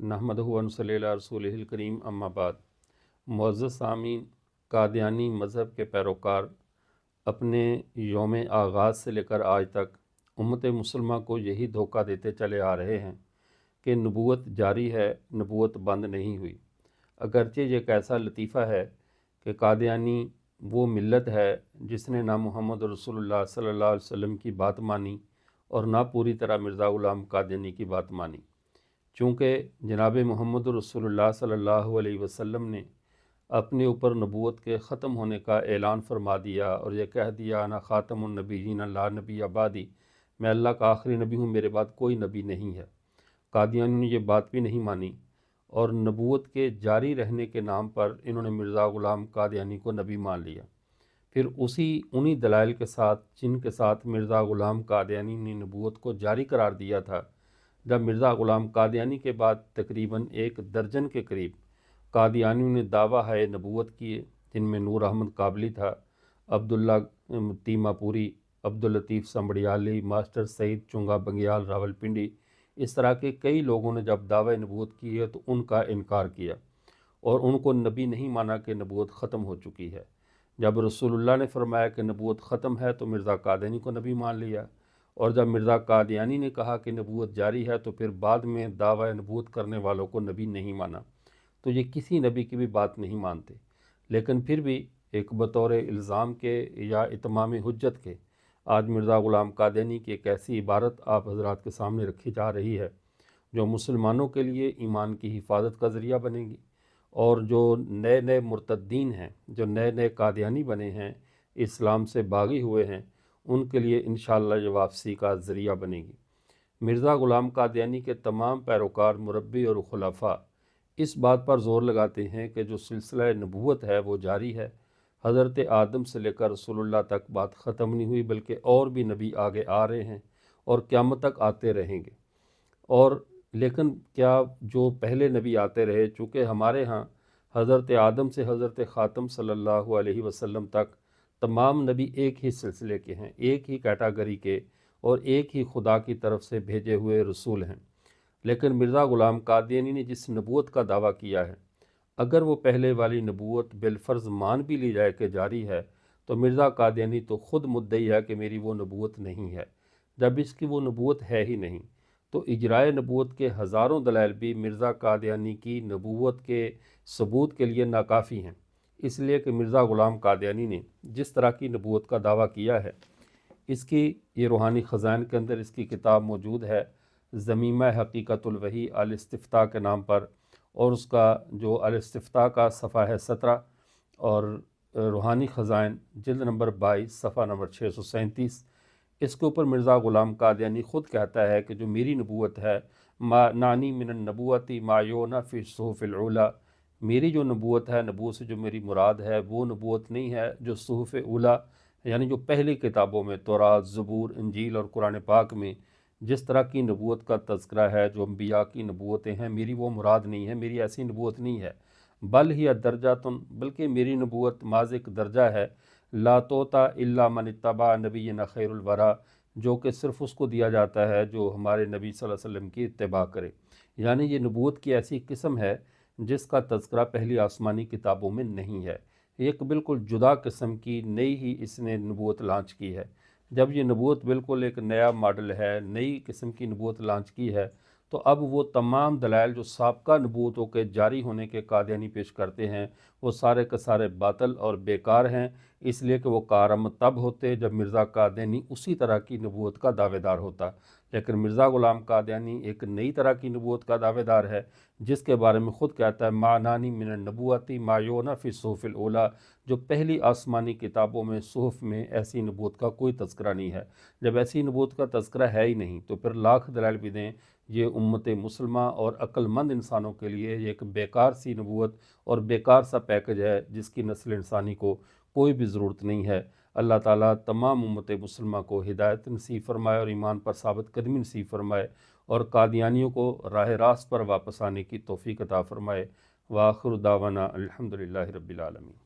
نحمدہ و نصلی علی رسولہ الکریم اما بعد۔ معزز سامعین، قادیانی مذہب کے پیروکار اپنے یوم آغاز سے لے کر آج تک امت مسلمہ کو یہی دھوکہ دیتے چلے آ رہے ہیں کہ نبوت جاری ہے، نبوت بند نہیں ہوئی۔ اگرچہ یہ ایک ایسا لطیفہ ہے کہ قادیانی وہ ملت ہے جس نے نہ محمد رسول اللہ صلی اللہ علیہ وسلم کی بات مانی اور نہ پوری طرح مرزا غلام قادیانی کی بات مانی۔ چونکہ جناب محمد رسول اللہ صلی اللہ علیہ وسلم نے اپنے اوپر نبوت کے ختم ہونے کا اعلان فرما دیا اور یہ کہہ دیا انا خاتم النبیین لا نبی بعدی، میں اللہ کا آخری نبی ہوں، میرے بعد کوئی نبی نہیں ہے۔ قادیانیوں نے یہ بات بھی نہیں مانی اور نبوت کے جاری رہنے کے نام پر انہوں نے مرزا غلام قادیانی کو نبی مان لیا۔ پھر انہی دلائل کے ساتھ جن کے ساتھ مرزا غلام قادیانی نے نبوت کو جاری قرار دیا تھا، جب مرزا غلام قادیانی کے بعد تقریباً 1 درجن کے قریب قادیانیوں نے دعویٰ ہے نبوت کیے، جن میں نور احمد کابلی تھا، عبداللہ تیمہ پوری، عبداللطیف سمبڑیالی، ماسٹر سعید چنگا بنگیال راولپنڈی، اس طرح کے کئی لوگوں نے جب دعوی نبوت کی ہے تو ان کا انکار کیا اور ان کو نبی نہیں مانا کہ نبوت ختم ہو چکی ہے۔ جب رسول اللہ نے فرمایا کہ نبوت ختم ہے تو مرزا قادیانی کو نبی مان لیا، اور جب مرزا قادیانی نے کہا کہ نبوت جاری ہے تو پھر بعد میں دعوی نبوت کرنے والوں کو نبی نہیں مانا۔ تو یہ کسی نبی کی بھی بات نہیں مانتے، لیکن پھر بھی ایک بطور الزام کے یا اتمام حجت کے آج مرزا غلام قادیانی کی ایک ایسی عبارت آپ حضرات کے سامنے رکھی جا رہی ہے جو مسلمانوں کے لیے ایمان کی حفاظت کا ذریعہ بنے گی، اور جو نئے مرتدین ہیں، جو نئے قادیانی بنے ہیں، اسلام سے باغی ہوئے ہیں، ان کے لیے انشاءاللہ یہ واپسی کا ذریعہ بنے گی۔ مرزا غلام قادیانی کے تمام پیروکار، مربی اور خلفاء اس بات پر زور لگاتے ہیں کہ جو سلسلہ نبوت ہے وہ جاری ہے۔ حضرت آدم سے لے کر رسول اللہ تک بات ختم نہیں ہوئی، بلکہ اور بھی نبی آگے آ رہے ہیں اور قیامت تک آتے رہیں گے۔ لیکن کیا جو پہلے نبی آتے رہے، چونکہ ہمارے ہاں حضرت آدم سے حضرت خاتم صلی اللہ علیہ وسلم تک تمام نبی ایک ہی سلسلے کے ہیں، ایک ہی کیٹاگری کے اور ایک ہی خدا کی طرف سے بھیجے ہوئے رسول ہیں۔ لیکن مرزا غلام قادیانی نے جس نبوت کا دعویٰ کیا ہے، اگر وہ پہلے والی نبوت بالفرض مان بھی لی جائے کہ جاری ہے، تو مرزا قادیانی تو خود مدعی ہے کہ میری وہ نبوت نہیں ہے۔ جب اس کی وہ نبوت ہے ہی نہیں تو اجرائے نبوت کے ہزاروں دلائل بھی مرزا قادیانی کی نبوت کے ثبوت کے لیے ناکافی ہیں۔ اس لیے کہ مرزا غلام قادیانی نے جس طرح کی نبوت کا دعویٰ کیا ہے، اس کی یہ روحانی خزائن کے اندر اس کی کتاب موجود ہے، ضمیمہ حقیقت الوحی الاستفتاء کے نام پر، اور اس کا جو الاستفتاء کا صفحہ ہے 17، اور روحانی خزائن جلد نمبر 22 صفحہ نمبر 637، اس کے اوپر مرزا غلام قادیانی خود کہتا ہے کہ جو میری نبوت ہے، ما نانی من النبوتی ما یونا فی الصحف العلی، میری جو نبوت ہے، نبوت سے جو میری مراد ہے وہ نبوت نہیں ہے جو صحف اولیٰ یعنی جو پہلی کتابوں میں تورات، زبور، انجیل اور قرآن پاک میں جس طرح کی نبوت کا تذکرہ ہے، جو انبیاء کی نبوتیں ہیں، میری وہ مراد نہیں ہے، میری ایسی نبوت نہیں ہے۔ بل ہی درجاتن، بلکہ میری نبوت محض ایک درجہ ہے، لا توتا الا من اتبع نبینا خیر الورا، جو کہ صرف اس کو دیا جاتا ہے جو ہمارے نبی صلی اللہ علیہ وسلم کی اتباع کرے۔ یعنی یہ نبوت کی ایسی قسم ہے جس کا تذکرہ پہلی آسمانی کتابوں میں نہیں ہے، ایک بالکل جدا قسم کی نئی ہی اس نے نبوت لانچ کی ہے۔ جب یہ نبوت بالکل ایک نیا ماڈل ہے، نئی قسم کی نبوت لانچ کی ہے، تو اب وہ تمام دلائل جو سابقہ نبوتوں کے جاری ہونے کے قادیانی پیش کرتے ہیں، وہ سارے کے سارے باطل اور بیکار ہیں، اس لیے کہ وہ کارآمد تب ہوتے جب مرزا قادیانی اسی طرح کی نبوت کا دعوے دار ہوتا۔ لیکن مرزا غلام قادیانی ایک نئی طرح کی نبوت کا دعوے دار ہے، جس کے بارے میں خود کہتا ہے معنانی من النبوتی ما یونا فی الصحف الاولیٰ، جو پہلی آسمانی کتابوں میں، صحف میں ایسی نبوت کا کوئی تذکرہ نہیں ہے۔ جب ایسی نبوت کا تذکرہ ہے ہی نہیں تو پھر لاکھ دلائل بھی دیں، یہ امت مسلمہ اور عقل مند انسانوں کے لیے یہ ایک بیکار سی نبوت اور بیکار سا پیکج ہے جس کی نسل انسانی کو کوئی بھی ضرورت نہیں ہے۔ اللہ تعالیٰ تمام امت مسلمہ کو ہدایت نصیب فرمائے اور ایمان پر ثابت قدمی نصیب فرمائے، اور قادیانیوں کو راہ راست پر واپس آنے کی توفیق عطا فرمائے۔ وآخر دعوانا الحمدللہ رب العالمین۔